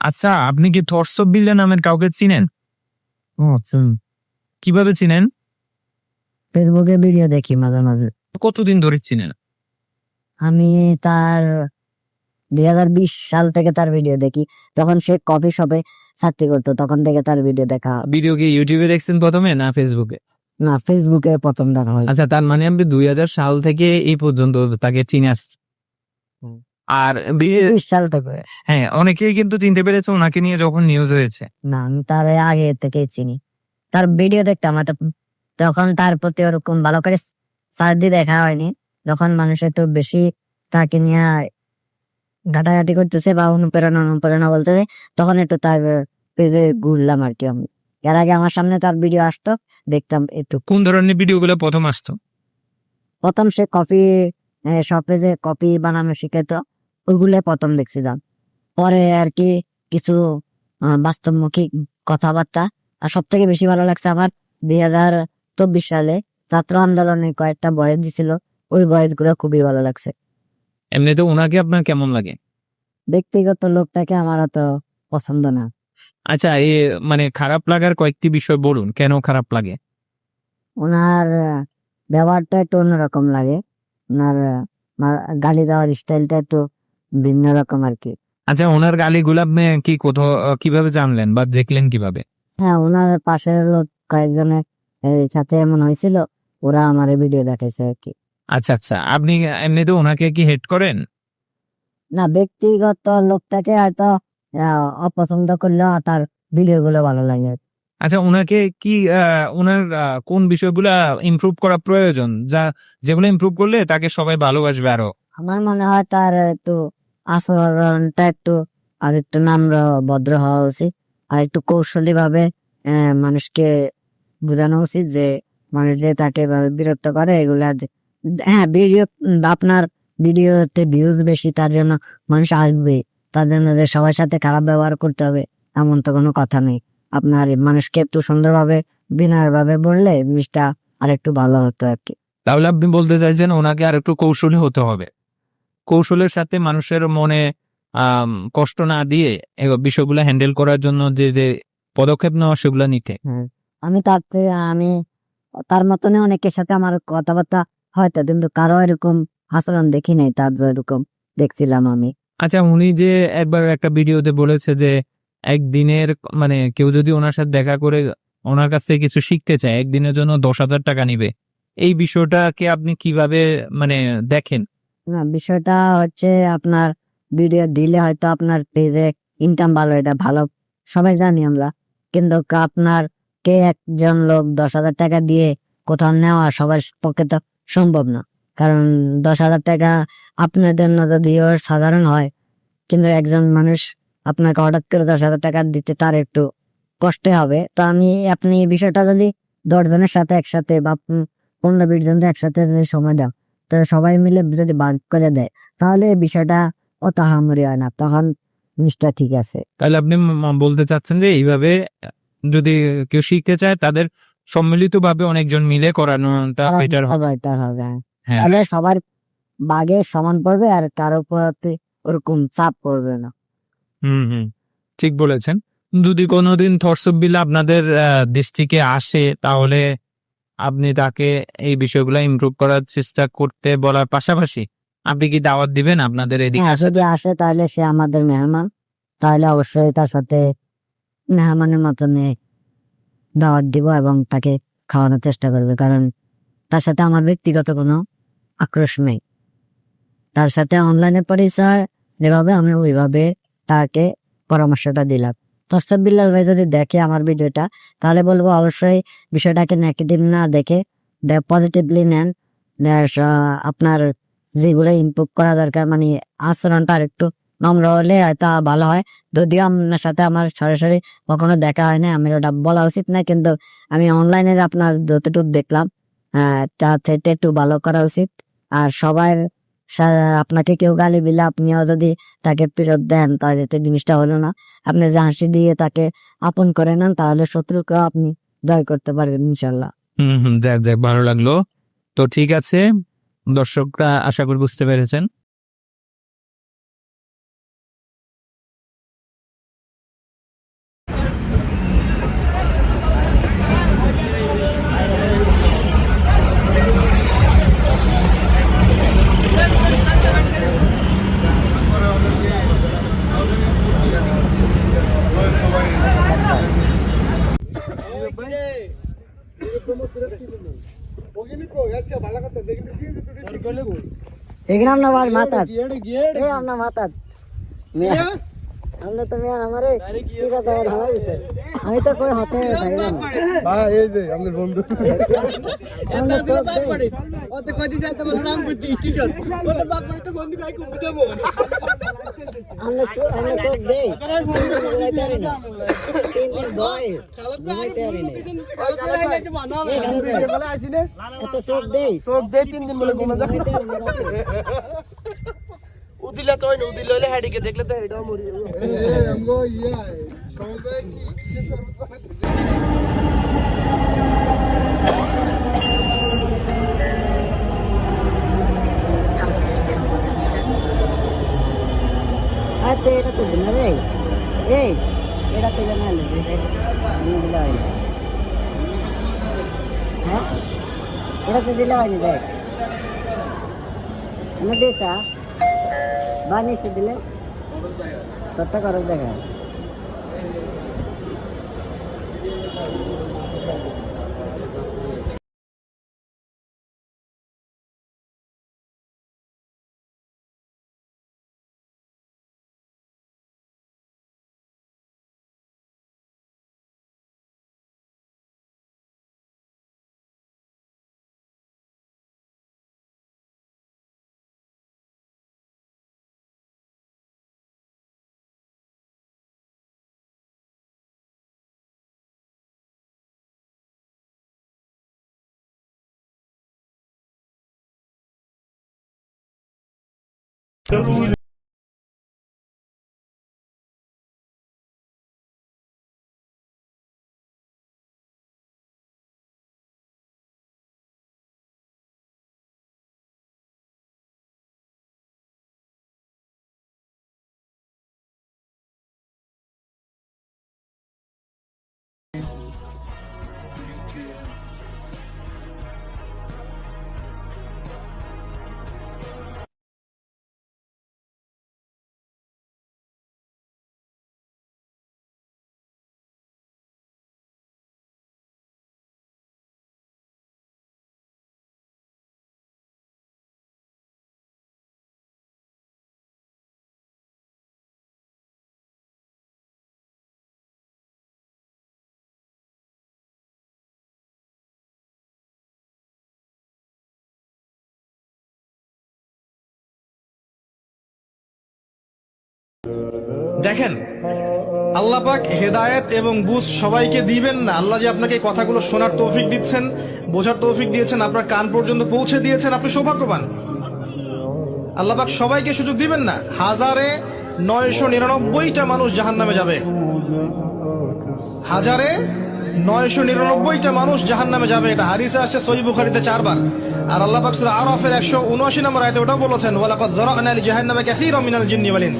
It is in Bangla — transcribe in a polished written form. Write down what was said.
আচ্ছা, আপনি কি থরসব বিল্লা নামের কাউকে চিনেন? আচ্ছা, কিভাবে চিনেন? ফেসবুকে ভিডিও দেখি মাঝে মাঝে। কতদিন ধরে চিনেন? আমি তার 2020 সাল থেকে তার ভিডিও দেখি, তখন সে কফি শপে চাকরি করতো, তখন থেকে তার ভিডিও দেখা। ভিডিও কি ইউটিউবে দেখছেন প্রথমে না ফেসবুকে? না, ফেসবুকে প্রথম দেখা হয়। আচ্ছা, তার মানে আপনি 2000 সাল থেকে এই পর্যন্ত তাকে চিনে আসছেন। আর 20 সাল থেকে। হ্যাঁ, অনেকেই কিন্তু চিনতে পেরেছে ওনাকে নিয়ে যখন নিউজ হয়েছে। না, আমি তার আগে থেকেই চিনি, তার ভিডিও দেখতাম। তখন তার প্রতি ওরকম ভালো করে সার্চ দিয়ে দেখা হয়নি, যখন মানুষ একটু বেশি তাকে নিয়ে ঘাটাঘাটি করতেছে বা অনুপ্রেরণা অনুপ্রেরণা বলতেছে, তখন একটু তার পেজে ঘুরলাম আর কি। আমি এর আগে আমার সামনে তার ভিডিও আসতো, দেখতাম একটু। কোন ধরনের ভিডিওগুলো প্রথম আসতো? প্রথম সে কফি শপে যে কফি বানানো শিখাতো, ওইগুলো প্রথম দেখছিলাম। পরে আর কি কিছু বাস্তবমুখী কথাবার্তা। আর সব থেকে বেশি ভালো লাগছে আমার 2024 সালে ছাত্র আন্দোলনে কয়েকটা ভয়েস দিছিল, ওই ভয়েস গুলো খুবই ভালো লাগছে। এমনিতে ওনাকে আপনার কেমন লাগে? ব্যক্তিগত লোকটাকে আমার অত পছন্দ না। আচ্ছা, মানে খারাপ লাগার কয়েকটি বিষয় বলুন, কেন খারাপ লাগে? ওনার ব্যবহারটা একটু অন্যরকম লাগে। ওনার গালি দেওয়ার স্টাইলটা একটু ভিন্ন রকম আর কি। আচ্ছা, ওনার গালিগুলো আপনি কি কোথাও কিভাবে জানলেন বা দেখলেন কিভাবে? হ্যাঁ, ওনার পাশের লোক কয়েকজনের সাথে এমন হয়েছিল, ওরা আমার ভিডিও দেখাইছে আর কি। আচ্ছা আচ্ছা, আপনি এমনিতে ওনাকে কি হেট করেন? না, ব্যক্তিগত লোকটাকে হয়তো অপছন্দ করলেও তার ভিডিও গুলো ভালো লাগে। আচ্ছা, ওনাকে কি ওনার কোন বিষয়গুলা ইমপ্রুভ করা প্রয়োজন, যেগুলো ইমপ্রুভ করলে তাকে সবাই ভালোবাসবে আরো? আমার মনে হয় তার একটু আচরণটা একটু আর একটু নম্র ভদ্র হওয়া উচিত, আর একটু কৌশলী ভাবে মানুষকে বোঝানো উচিত যে মানুষ যে তাকে এভাবে বিরক্ত করে এগুলা হ্যাঁ, ভিডিও আপনার ভিডিওতে ভিউজ বেশি, তার জন্য মানুষ আসবে, তার জন্য যে সবার সাথে খারাপ ব্যবহার করতে হবে এমন তো কোনো কথা নেই। আপনার মানুষকে একটু সুন্দরভাবে বিনয় ভাবে বললে জিনিসটা আর একটু ভালো হতো আর কি। তাহলে আপনি বলতে চাইছেন ওনাকে আর একটু কৌশলী হতে হবে, কৌশলের সাথে মানুষের মনে কষ্ট না দিয়ে বিষয়গুলো হ্যান্ডেল করার জন্য যে যে পদক্ষেপ নেওয়া সেগুলো নিতে। হ্যাঁ, আমি তার মতনই অনেকের সাথে আমার কথাবার্তা হয়তো, কিন্তু কারো এরকম আচরণ দেখি নাই তার যে এরকম দেখছিলাম আমি। আচ্ছা, উনি যে একবার একটা ভিডিওতে বলেছে যে একদিনের, মানে কেউ যদি ওনার সাথে দেখা করে ওনার কাছ থেকে কিছু শিখতে চায় একদিনের জন্য 10,000 টাকা নিবে, এই বিষয়টাকে আপনি কিভাবে মানে দেখেন? না, বিষয়টা হচ্ছে আপনার ভিডিও দিলে হয়তো আপনার পেজে ইনকাম ভালো, এটা ভালো সবাই জানি আমরা, কিন্তু আপনার কে একজন লোক 10,000 টাকা দিয়ে কোথাও নেওয়া সবার পক্ষে তো সম্ভব না। কারণ 10,000 টাকা আপনার জন্য যদিও সাধারণ হয়, কিন্তু একজন মানুষ আপনাকে হঠাৎ করে 10,000 টাকা দিতে তার একটু কষ্টে হবে। তো আপনি এই বিষয়টা যদি 10 জনের সাথে একসাথে বা 15-20 জনকে একসাথে যদি সময় দাও, তো সবাই মিলে যদি ভাগ করে দেয়, তাহলে এই বিষয়টা অত আহামরি হয় না, তখন জিনিসটা ঠিক আছে। তাহলে আপনি বলতে চাচ্ছেন যে এইভাবে যদি কেউ শিখতে চায় তাদের সম্মিলিতভাবে অনেকজন মিলে করানোটা বেটার হবে। সবাই তার হবে, হ্যাঁ। হ্যাঁ। তাহলে সবার ভাগে সমান পড়বে আর কারো প্রতি ওরকম চাপ পড়বে না। হুম হুম, ঠিক বলেছেন। যদি কোনোদিন থরসব বিল আপনাদের দৃষ্টিকে আসে, তাহলে আপনি তাকে এই বিষয়গুলো ইমপ্রুভ করার চেষ্টা করতে বলার পাশাপাশি আপনি কি দাওয়াত দিবেন আপনাদের এদিকে হ্যাঁ, আসার? যদি আসে তাহলে সে আমাদের মেহমান, তাহলে অবশ্যই তার সাথে মেহমানের মতন দাওয়াত দিব এবং তাকে খাওয়ানোর চেষ্টা করবে, কারণ তার সাথে আমার ব্যক্তিগত কোনো আক্রোশ নেই। তার সাথে অনলাইনে পরিচয় যেভাবে, আমি ওইভাবে তাকে পরামর্শটা দিলাম। তসব বিল্লাল ভাই যদি দেখে আমার ভিডিওটা, তাহলে বলবো অবশ্যই বিষয়টাকে নেগেটিভ না দেখে পজিটিভলি নেন। আপনার যেগুলো ইমপ্রুভ করা দরকার, মানে আচরণটা আর একটু নম্র হলে হয়তো ভালো হয়। যদিও আপনার সাথে আমার সরাসরি কখনো দেখা হয় না, আমি ওটা বলা উচিত না, কিন্তু আমি অনলাইনে আপনার যতটুকু দেখলাম তার থেকে একটু ভালো করা উচিত। আর সবার আপনাকে কেউ গালি দিলে আপনিও যদি তাকে ফেরত দেন, তাহলে তো জিনিসটা হলো না। আপনি যে হাসি দিয়ে তাকে আপন করে নেন, তাহলে শত্রুকেও আপনি জয় করতে পারবেন ইনশাল্লাহ। হুম হুম, যাক যাক, ভালো লাগলো। তো ঠিক আছে, দর্শকরা আশা করি বুঝতে পেরেছেন। এখানে আপনার বাড়ি মাথার এই আপনার মাথার মিয়া আমরা তো মিয়া আমারে কি কথা ভালো হইছে আমি তো কই হতে থাকি না ভাই এই যে আমাদের বন্ধু আমরা তো ওতে কইতে যাইতে বলে নাম করতে টি-শার্ট ওতে বাপ বাড়িতে বন্ধু গাই কুপি দেবো আমরা তো দেই তিন দিন বয় ঘুমাইতে পারি না বলে আইছিনে এত চোখ দেই সব দে 3 দিন বলে ঘুমা যা উদিলা তো না উদিলা হলে হেডিকে দেখলে তো হেডও মরি এ আমগো ইয়া সবাই কি কিসে সর্বত আতে এটা তো না রে এই এটা তো জানা না দিলা হ্যাঁ এটা তো দিলা হয়নি দেখ আমি দেশা বানিয়েছে দিলে কত খরচ দেখা দেখেন, আল্লাহ পাক হেদায়েত এবং বুঝ সবাইকে দিবেন না। আল্লাহ যে আপনাকে এই কথাগুলো শোনার তৌফিক দিচ্ছেন, বোঝার তৌফিক দিয়েছেন, আপনার কান পর্যন্ত পৌঁছে দিয়েছেন, আপনি সৌভাগ্যবান। আল্লাহ পাক সবাইকে সুযোগ দিবেন না। 1999টা মানুষ জাহান্নামে যাবে, 1999টা মানুষ জাহান্নামে যাবে। এটা হাদিসে আসছে সহিহ বুখারীতে 4 বার। আর আল্লাহ পাক সূরা আরাফের 179 নম্বর আয়াতে ওটাও বলেছেন, ওয়ালাকাদ যারা'না লিজাহান্নামা কাসীরাম মিনাল জিন্নি ওয়াল ইনস।